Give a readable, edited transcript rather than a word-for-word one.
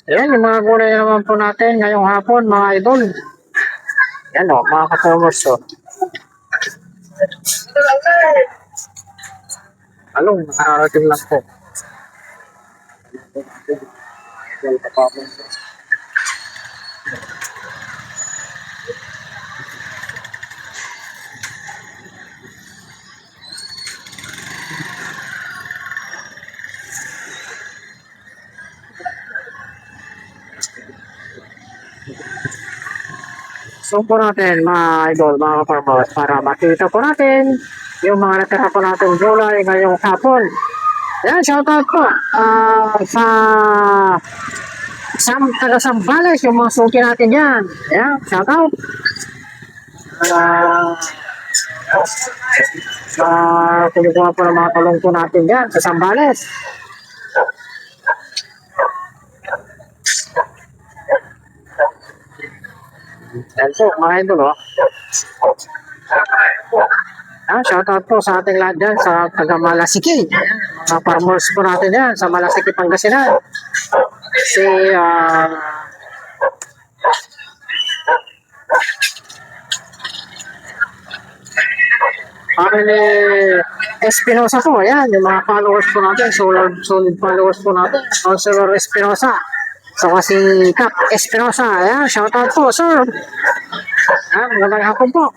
Ayan, yung mga gulay naman po natin ngayong hapon, mga idol. Yan o, mga ka-farmers o. Along, nakarating lang po. So po natin, mga idol, mga ka-farmers, para makita po natin yung mga natira po natin gulay ngayong hapon. Ayan, shoutout po sa taga Sambales, yung mga suki natin yan. Ayan, shoutout. Tinikuha po ng mga talong po natin yan sa Sambales. Ayan po, mga idol, oh. Shoutout po sa ating lahat dyan sa taga Malasiki. Mga farmers po natin yan sa Malasiki, Pangasinan. Si Family Espinosa po, ayan, yung mga followers po natin, solid followers po natin, Councilor Espinosa. So kasi Cap Espinosa, ayan, shoutout po, sir. Ayan, magandang hapon po.